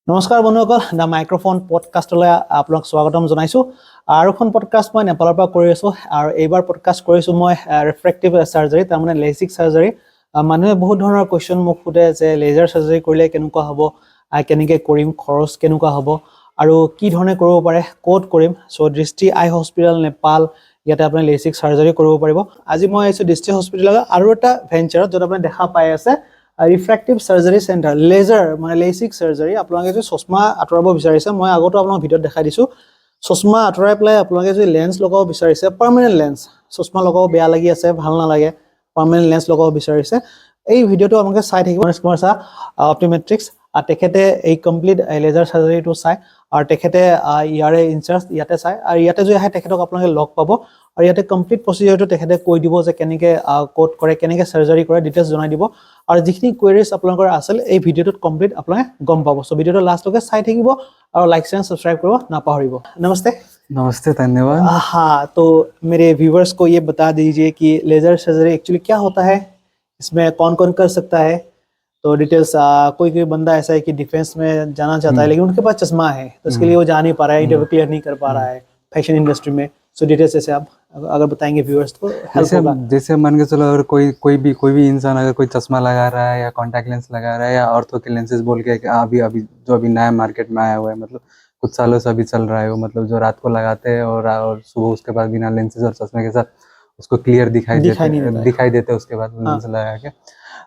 নমস্কাৰ বন্ধুসকল দা মাইক্ৰফোন পডকাষ্টলৈ আপোনাক স্বাগতম জনাইছো আৰু এখন পডকাষ্ট মই নেপালৰ পৰা কৰি আছো আৰু এইবাৰ পডকাষ্ট কৰিছো মই ৰিফ্ৰেক্টিভ সাৰ্জাৰী তাৰ মানে লেজিক সাৰ্জাৰী মানুহে বহুত ধৰণৰ কোৱেশ্চন মোক সুধে যে লেজাৰ সাৰ্জাৰী কৰিলে কেনেকুৱা হ'ব কেনেকৈ কৰিম খৰচ কেনেকুৱা হ'ব আৰু কি ধৰণে কৰিব পাৰে ক'ত কৰিম সো দৃষ্টি আই হস্পিটেল নেপাল ইয়াতে আপুনি লেজিক সাৰ্জাৰী কৰিব পাৰিব আজি মই আহিছো দৃষ্টি হস্পিটেলৰ আৰু এটা ভেঞ্চাৰত য'ত আপুনি দেখা পাই আছে ৰিফ্ৰেক্টিভ সাৰ্জাৰী চেণ্টাৰ লেজাৰ মানে লেজিক সাৰ্জাৰী আপোনালোকে যদি চশমা আঁতৰাব বিচাৰিছে মই আগতো আপোনাক ভিডিঅ'ত দেখাই দিছো চশমা আঁতৰাই পেলাই আপোনালোকে যদি লেন্স লগাব বিচাৰিছে পাৰ্মানেণ্ট লেন্স চশমা লগাব বেয়া লাগি আছে ভাল নালাগে পাৰ্মানেণ্ট লেন্স লগাব বিচাৰিছে এই ভিডিঅ'টো আপোনালোকে চাই থাকিব গণেশ কুমাৰ শাহ অপটিমেট্ৰিক্স তেখেতে এই কমপ্লিট লেজাৰ সাৰ্জাৰীটো চাই আৰু তেখেতে ইয়াৰে ইনচাৰ্জ ইয়াতে চাই আৰু ইয়াতে যদি আহে তেখেতক আপোনালোকে লগ পাব আৰু ইয়াতে কমপ্লিট প্ৰচিডিউৰটো তেখেতে কৈ দিব যে কেনেকৈ কোড কৰে কেনেকৈ সাৰ্জাৰী কৰে ডিটেইলছ জনাই দিব আৰু যিখিনি কোৱেৰিজ আপোনালোকৰ আছিল এই ভিডিঅ'টোত কমপ্লিট আপোনালোকে গম পাব সো ভিডিঅ'টো লাষ্টলৈকে চাই থাকিব और लाइक शेयर सब्सक्राइब करो ना पाहरिबो नमस्ते नमस्ते धन्यवाद। हाँ तो मेरे व्यूवर्स को ये बता दीजिए कि लेजर सर्जरी एक्चुअली क्या होता है इसमें कौन कौन कर सकता है तो डिटेल्स कोई कोई बंदा ऐसा है कि डिफेंस में जाना चाहता है लेकिन उनके पास चश्मा है तो इसके लिए वो जा नहीं पा रहा है इंटरव्यू क्लियर नहीं कर पा रहा है फैशन इंडस्ट्री में सो डिटेल्स ऐसे आप अगर बताएंगे व्यूअर्स तो हेल्प होगा जैसे मान के चलो अगर कोई भी इंसान अगर कोई चश्मा लगा रहा है या कॉन्टैक्ट लेंस लगा रहा है या ऑर्थो के लेंसेज बोल के अभी नया मार्केट में आया हुआ है मतलब कुछ सालों से अभी चल रहा है वो मतलब जो रात को लगाते हैं और सुबह उसके बाद बिना लेंसेज और चश्मे के साथ उसको क्लियर दिखाई देते उसके बाद लेंस लगा के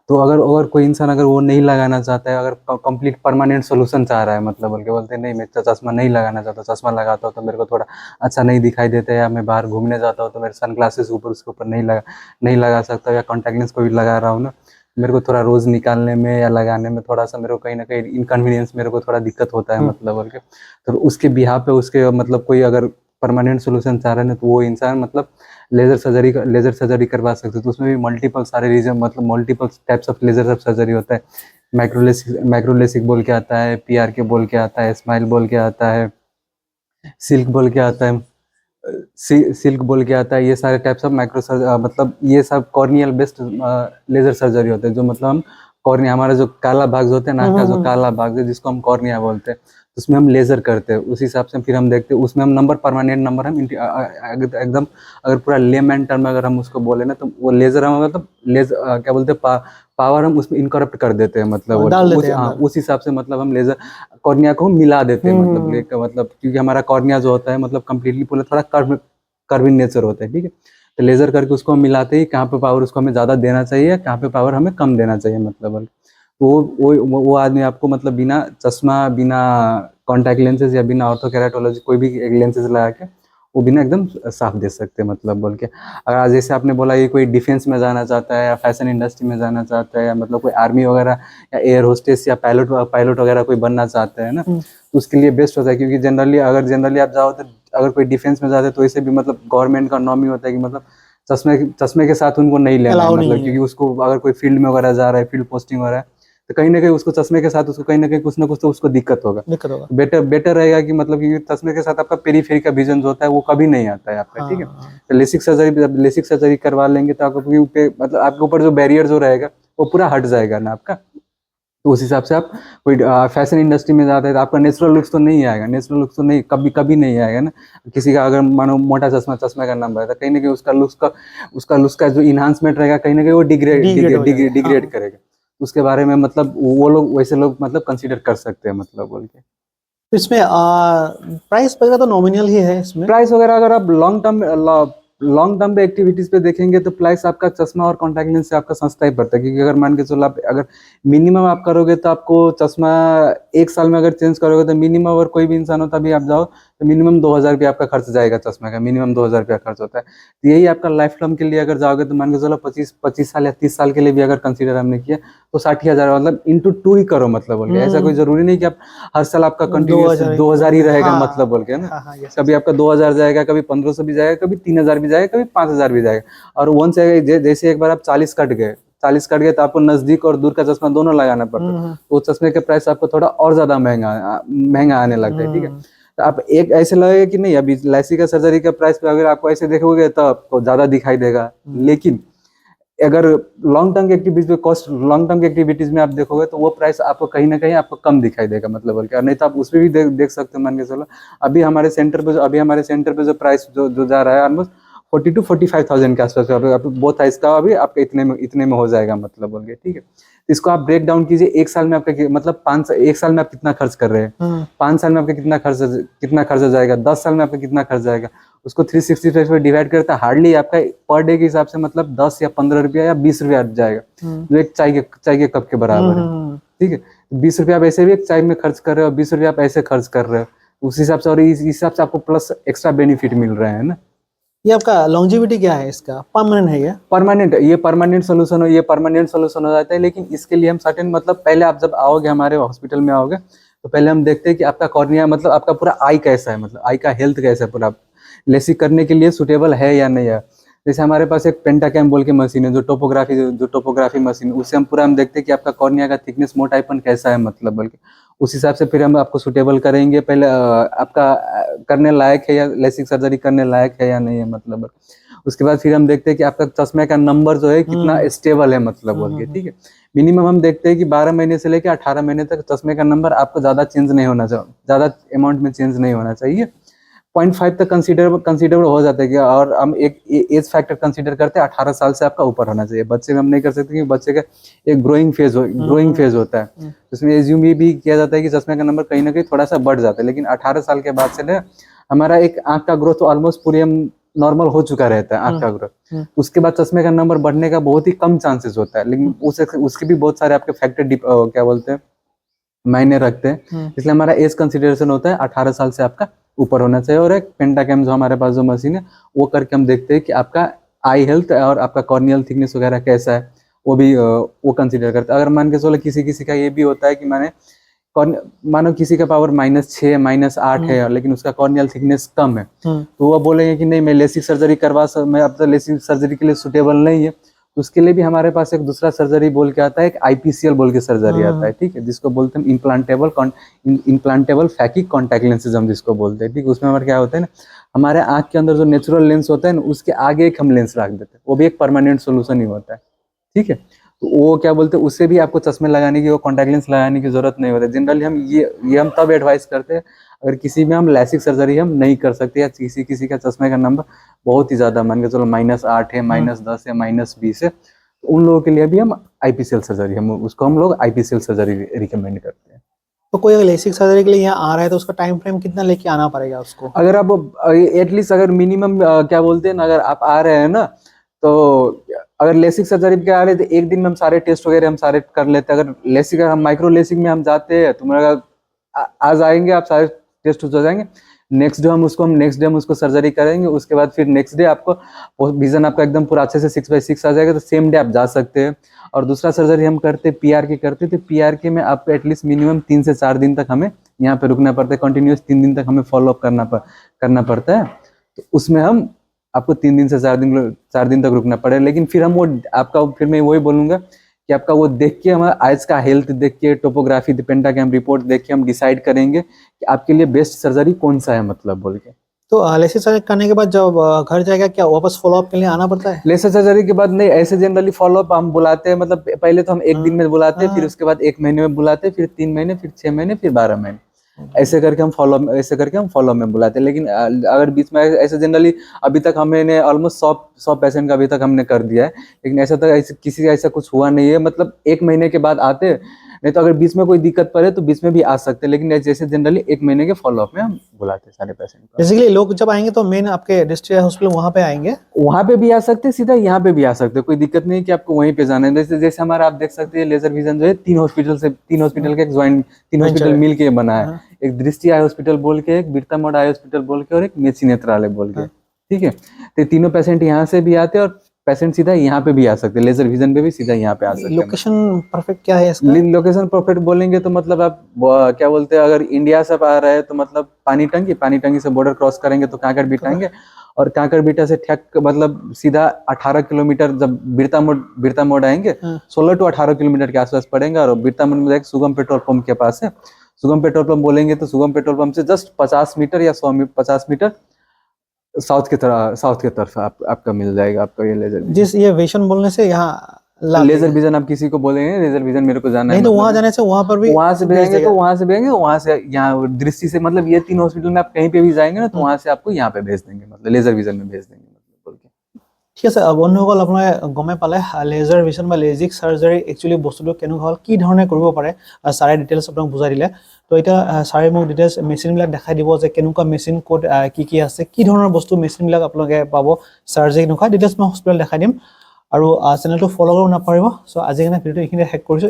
तो अगर कोई इंसान अगर वो नहीं लगाना चाहता है अगर कंप्लीट परमानेंट सोल्यूशन चाह रहा है मतलब बोल के बोलते हैं नहीं मैं चश्मा नहीं लगाना चाहता चश्मा लगाता हूँ तो मेरे को थोड़ा अच्छा नहीं दिखाई देता है या मैं बाहर घूमने जाता हूँ तो मेरे सन ग्लासेस उसके ऊपर नहीं लगा सकता या कॉन्टैक्ट लेंस को भी लगा रहा हूँ ना मेरे को थोड़ा रोज़ निकालने में या लगाने में थोड़ा सा मेरे को कहीं ना कहीं इनकन्वीनियंस मेरे को थोड़ा दिक्कत होता है मतलब बोल के तो उसके बिहाफ पे उसके मतलब कोई अगर परमानेंट सोल्यूशन चाह रहे हैं तो वो इंसान मतलब लेजर सर्जरी करवा सकते तो उसमें भी मल्टीपल सारे रीजन मतलब multiple types of laser surgery होता है माइक्रोलेसिक बोल के आता है पीआर के बोल के आता है स्माइल बोल के आता है सिल्क बोल के आता है सिल्क बोल के आता है ये सारे टाइप्स ऑफ मतलब ये सब कॉर्नियल बेस्ड लेजर सर्जरी होते हैं जो मतलब हम कॉर्निया हमारा जो काला भाग होते हैं नाक का जो काला भाग है जिसको हम कॉर्निया बोलते हैं उसमें हम लेजर करते हैं उस हिसाब से फिर हम देखते हैं उसमें हम नंबर परमानेंट नंबर हम एकदम अगर पूरा लेमैन टर्म में अगर हम उसको बोले ना तो वो लेजर हम मतलब लेजर क्या बोलते हैं पावर हम उसमें इनकरप्ट कर देते हैं मतलब उस हिसाब से मतलब हम लेजर कॉर्निया को मिला देते हैं मतलब क्योंकि हमारा कॉर्निया जो होता है मतलब कम्प्लीटली पूरा थोड़ा कर्व इन नेचर होता है ठीक है तो लेजर करके उसको हम मिलाते ही कहाँ पे पावर उसको हमें ज़्यादा देना चाहिए कहाँ पे पावर हमें कम देना चाहिए मतलब वो आदमी आपको मतलब बिना चश्मा बिना कॉन्टैक्ट लेंसेज या बिना ऑर्थोकेराटोलॉजी कोई भी एक लेंसेज लगा के वो बिना एकदम साफ दे सकते हैं मतलब बोल के अगर आज जैसे आपने बोला ये कोई डिफेंस में जाना चाहता है या फैशन इंडस्ट्री में जाना चाहता है या मतलब कोई आर्मी वगैरह या एयर होस्टेस या पायलट वगैरह कोई बनना चाहते हैं ना तो उसके लिए बेस्ट होता है क्योंकि जनरली आप जाओ तो अगर कोई डिफेंस में जाते हैं तो इसे भी मतलब गवर्नमेंट का नॉर्म ही होता है कि मतलब चश्मे के साथ उनको नहीं लेना है मतलब क्योंकि उसको अगर कोई फील्ड में वगैरह जा रहा है फील्ड पोस्टिंग हो रहा है तो कहीं ना कहीं उसको चश्मे के साथ उसको कहीं ना कहीं कुछ ना कुछ तो उसको दिक्कत होगा बेटर रहेगा कि मतलब कि चश्मे के साथ आपका पेरीफेरी का विजन जो होता है वो कभी नहीं आता है आपका ठीक है तो लेसिक सर्जरी करवा लेंगे तो आपको मतलब आपके ऊपर जो बैरियर जो रहेगा वो पूरा हट जाएगा ना आपका तो उस हिसाब से आप कोई फैशन इंडस्ट्री में जाते हैं तो आपका नेचुरल लुक्स तो नहीं आएगा नेचुरल लुक्स तो नहीं कभी नहीं आएगा ना किसी का अगर मानो मोटा चश्मा का नाम है तो कहीं ना कहीं उसका लुक्स का जो इन्हांसमेंट रहेगा कहीं ना कहीं वो डिग्रेड करेगा उसके बारे में मतलब वो लोग वैसे लोग मतलब कंसीडर कर सकते हैं मतलब बोल के तो इसमें प्राइस वगैरह तो नॉमिनल ही है इसमें प्राइस वगैरह अगर आप लॉन्ग टर्म पे एक्टिविटीज पे देखेंगे तो प्राइस आपका चश्मा और कॉन्टैक्ट लेंस से आपका सस्ता ही पड़ता है क्योंकि अगर मान के चलो आप अगर मिनिमम आप करोगे तो आपको चश्मा एक साल में अगर चेंज करोगे तो मिनिमम अगर कोई भी इंसान हो तभी आप जाओ तो मिनिमम 2000 रुपया आपका खर्च जाएगा चश्मे का मिनिमम 2000 रुपया खर्च होता है तो यही आपका लाइफ टाइम के लिए अगर जाओगे तो मान के चलो 25 साल या 30 साल के लिए भी अगर कंसीडर हमने किया तो 60,000 मतलब इंटू 2 ही करो मतलब बोल के ऐसा कोई जरूरी नहीं कि आप हर साल आपका कंटिन्यूस 2000 ही रहेगा मतलब बोल के ना कभी आपका 2000 जाएगा कभी 1500 भी जाएगा कभी 3000 भी जाएगा कभी 5000 भी जाएगा और वन से जैसे एक बार आप 40 कट गए तो आपको नजदीक और दूर का चश्मा दोनों लगाना पड़ता है तो चश्मे के प्राइस आपको थोड़ा और ज्यादा महंगा आने लगता है ठीक है तो आप एक ऐसे लगेगा कि नहीं अभी लेसिक सर्जरी का प्राइस पे अगर आपको ऐसे देखोगे तो आपको ज्यादा दिखाई देगा लेकिन अगर लॉन्ग टर्म की एक्टिविटीज में कॉस्ट, लॉन्ग टर्म की एक्टिविटीज में आप देखोगे तो वो प्राइस आपको कहीं ना कहीं आपको कम दिखाई देगा, मतलब बल्कि, और नहीं तो आप उसमें भी देख सकते हो। मान के चलो अभी हमारे सेंटर पे जो प्राइस जो जा रहा है ऑलमोस्ट 40 to 45,000 के आसपास, बोथ साइज का अभी आपका इतने में हो जाएगा, मतलब बोल के, ठीक है। तो इसको आप ब्रेक डाउन कीजिए, एक साल में आपका मतलब एक साल में आप कितना खर्च कर रहे हैं, 5 साल में आपका कितना खर्च जाएगा, 10 साल में आपका कितना खर्च जाएगा, उसको 365 पे डिवाइड करता है, हार्डली आपका पर डे के हिसाब से मतलब 10 या 15 रुपया या 20 रुपया जाएगा, जो एक चाय के कप के बराबर है, ठीक है। 20 रुपया आप ऐसे भी एक चाय में खर्च कर रहे हो, 20 रुपया आप ऐसे खर्च कर रहे हो, उस हिसाब से, और इस हिसाब से आपको प्लस एक्स्ट्रा बेनिफिट मिल रहा है ना। ये आपका लॉन्जिविटी क्या है, इसका परमानेंट है क्या? ये परमानेंट सोल्यूशन हो जाता है, लेकिन इसके लिए हम सर्टेन, मतलब पहले आप जब आओगे हमारे हॉस्पिटल में आओगे तो पहले हम देखते हैं कि आपका कॉर्निया, मतलब आपका पूरा आई कैसा है, मतलब आई का हेल्थ कैसा है, पूरा लेसिक करने के लिए सुटेबल है या नहीं है। जैसे हमारे पास एक पेंटाकैम बोल के मशीन है, जो टोपोग्राफी मशीन है, उससे हम देखते हैं कि आपका कॉर्निया का थिकनेस, मोटाईपन कैसा है, मतलब बल्कि उस हिसाब से फिर हम आपको सुटेबल करेंगे। पहले आपका करने लायक है या लेसिक सर्जरी करने लायक है या नहीं है, मतलब उसके बाद फिर हम देखते हैं कि आपका चश्मे का नंबर जो है कितना स्टेबल है, मतलब बोल के, ठीक है। मिनिमम हम देखते हैं कि 12 महीने से लेकर 18 महीने तक चश्मे का नंबर आपको ज्यादा चेंज नहीं होना चाहिए, ज्यादा अमाउंट में चेंज नहीं होना चाहिए। 0.5 तक कंसीडरेबल हो जाता है कि, और हम एक एज फैक्टर कंसीडर करते हैं, 18 साल से आपका ऊपर होना चाहिए। बच्चे में हम नहीं कर सकते क्योंकि बच्चे का एक ग्रोइंग फेज होता है, उसमें एज्यूम भी किया जाता है कि चश्मे का नंबर कहीं ना कहीं थोड़ा सा बढ़ जाता है, लेकिन 18 साल के बाद से ना हमारा एक आंख का ग्रोथ ऑलमोस्ट पूरी नॉर्मल हो चुका रहता है, आंख का ग्रोथ। उसके बाद चश्मे का नंबर बढ़ने का बहुत ही कम चांसेस होता है, लेकिन उसके भी बहुत सारे आपके फैक्टर क्या बोलते हैं, मायने रखते हैं। इसलिए हमारा एज कंसिडरेशन होता है 18 साल से आपका ऊपर होना चाहिए। और एक पेंटाकैम जो हमारे पास जो मशीन है, वो करके हम देखते हैं कि आपका आई हेल्थ और आपका कॉर्नियल थिकनेस वगैरह कैसा है, वो भी वो कंसिडर करते हैं। अगर मान के चलो किसी का ये भी होता है कि मानो किसी का पावर -6 -8 है, लेकिन उसका कॉर्नियल थिकनेस कम है, तो वो बोलेंगे कि नहीं, मैं लेसिक सर्जरी मैं अब तो लेसिक सर्जरी के लिए सुटेबल नहीं है। तो उसके लिए भी हमारे पास एक दूसरा सर्जरी बोल के आता है, एक IPCL बोल के सर्जरी आता है, ठीक है, जिसको बोलते हैं इम्प्लांटेबल फैकिक कॉन्टैक्ट लेंसेज, हम जिसको बोलते हैं, ठीक। उसमें हमारे क्या होता है ना, हमारे आंख के अंदर जो नेचुरल लेंस होता है ना, उसके आगे एक हम लेंस रख देते हैं, वो भी एक परमानेंट सोल्यूशन ही होता है, ठीक है। तो वो क्या बोलते हैं, उससे भी आपको चश्मे लगाने की, वो कॉन्टैक्ट लेंस लगाने की जरूरत नहीं होती। जनरली हम ये हम तब एडवाइस करते हैं अगर किसी में हम लेसिक सर्जरी हम नहीं कर सकते, या किसी का चश्मे का नंबर बहुत ही ज्यादा, मान के चलो -8 है, -10 है, -20 है, तो उन लोगों के लिए भी हम IPCL सर्जरी, हम लोग IPCL सर्जरी रिकमेंड करते हैं। तो कोई अगर लेसिक सर्जरी के लिए यहाँ आ रहा है तो उसका टाइम फ्रेम कितना लेके आना पड़ेगा उसको? अगर आप एटलीस्ट, अगर मिनिमम क्या बोलते हैं ना, अगर आप आ रहे हैं ना, तो अगर लेसिक सर्जरी पे आ रहे हैं तो एक दिन में हम सारे टेस्ट वगैरह हम सारे कर लेते हैं। अगर हम माइक्रो लेसिक में हम जाते हैं तो आज आएंगे आप, सारे टेस्ट हो जाएंगे, नेक्स्ट डे हम उसको सर्जरी करेंगे, उसके बाद फिर नेक्स्ट डे आपको विजन आपका एकदम पूरा अच्छे से 6/6 आ जाएगा, तो सेम डे आप जा सकते हैं। और दूसरा सर्जरी हम करते PRK करते, तो PRK में आपको एटलीस्ट मिनिमम 3 से 4 दिन तक हमें यहाँ पे रुकना पड़ता है, कंटिन्यूस 3 दिन तक हमें फॉलो अप करना पड़ता है। तो उसमें हम आपको 3 दिन से 4 दिन तक रुकना पड़ेगा, लेकिन फिर फिर मैं वही बोलूंगा कि आपका वो देख के, हमारा आइज का हेल्थ देख के, टोपोग्राफी पेंटाकैम रिपोर्ट देख के हम डिसाइड करेंगे कि आपके लिए बेस्ट सर्जरी कौन सा है, मतलब बोल के। तो लेसिक सर्जरी करने के बाद जब घर जाएगा, क्या वापस फॉलो अप के लिए आना पड़ता है? लेजर सर्जरी के बाद नहीं, ऐसे जनरली फॉलो अप हम बुलाते हैं, मतलब पहले तो हम 1 दिन में बुलाते हैं, फिर उसके बाद 1 महीने में बुलाते हैं, फिर 3 महीने, फिर 6 महीने, फिर 12 महीने, ऐसे करके हम फॉलो में बुलाते हैं। लेकिन अगर बीच में ऐसे जनरली अभी तक हमने ऑलमोस्ट 100 पेशेंट का अभी तक हमने कर दिया है, लेकिन ऐसा किसी का ऐसा कुछ हुआ नहीं है, मतलब 1 महीने के बाद आते, नहीं तो अगर बीच में कोई दिक्कत पड़े तो बीच में भी आ सकते हैं, लेकिन जैसे जनरली 1 महीने के फॉलोअप में हम बुलाते हैं सारे पेशेंट को। बेसिकली लोग जब आएंगे तो मेन आपके डिस्ट्रिक्ट हॉस्पिटल वहां पे आएंगे? वहां पे भी आ सकते हैं, सीधा यहाँ पे भी आ सकते हैं, कोई दिक्कत नहीं कि आपको वहीं पे जाना है। जैसे हमारा आप देख सकते हैं लेजर विजन जो है 3 हॉस्पिटल के ज्वाइंट 3 हॉस्पिटल मिल के बना है। एक दृष्टि आई हॉस्पिटल बोल के, एक बिरता मोड़ आई हॉस्पिटल बोल के, और एक मेची नेत्रालय बोल के, ठीक है। तो तीनों पेशेंट यहाँ से भी आते हैं, और पेशेंट सीधा यहाँ पे भी आ सकते हैं, लेजर विजन पे भी सीधा यहाँ पे आ सकते हैं। लोकेशन परफेक्ट क्या है इसका? लोकेशन परफेक्ट बोलेंगे तो मतलब आप क्या बोलते हैं, अगर इंडिया से आ रहे हैं तो मतलब पानी टंकी से बॉर्डर क्रॉस करेंगे तो कांकड़ बीटा आएंगे, और कांकड़ बीटा से ठेक मतलब सीधा 18 किलोमीटर जब बिरता मोड़ आएंगे, 16 to 18 किलोमीटर के आसपास पड़ेंगे, और बिरता मोड़ में जाके सुगम पेट्रोल पंप के पास है। सुगम पेट्रोल पंप बोलेंगे तो सुगम पेट्रोल पंप से जस्ट 50 मीटर या 50 मीटर साउथ की तरफ आपका मिल जाएगा आपका ये लेजर जिस ये विजन बोलने से यहाँ ला लेजर विजन आप किसी को बोलेंगे लेजर विजन मेरे को जाना है नहीं तो मतलब वहां जाने से वहां पर भी वहां से भेज भेजेंगे देगा। तो वहां से भेजेंगे वहां से यहाँ दृष्टि से मतलब ये 3 हॉस्पिटल में आप कहीं पे भी जाएंगे ना तो वहां से आपको यहाँ पे भेज देंगे मतलब लेजर विजन में भेज देंगे मतलब बोल के ঠিক আছে বন্ধুসকল আপোনালোকে গমে পালে লেজাৰ ভিজন বা লেজিক সাৰ্জাৰী একচুয়ালি বস্তুটো কেনেকুৱা হল কি ধৰণে কৰিব পাৰে সাৰে ডিটেইলছ আপোনাক বুজাই দিলে তো এটা সাৰে মোক ডিটেইলছ মেচিন বিলাক দেখাই দিব যে কেনেকুৱা মেচিন কোড কি আছে কি ধৰণৰ বস্তু মেচিন বিলাক আপোনালোকে পাব সাৰ্জাৰী কেনেকুৱা ডিটেইলছ মই হস্পিটেল দেখাই দিম আৰু চেনেলটো ফলো কৰিব নাপাৰিব সো আজি কাৰণে ভিডিওটো এইখিনি শেষ কৰিছো।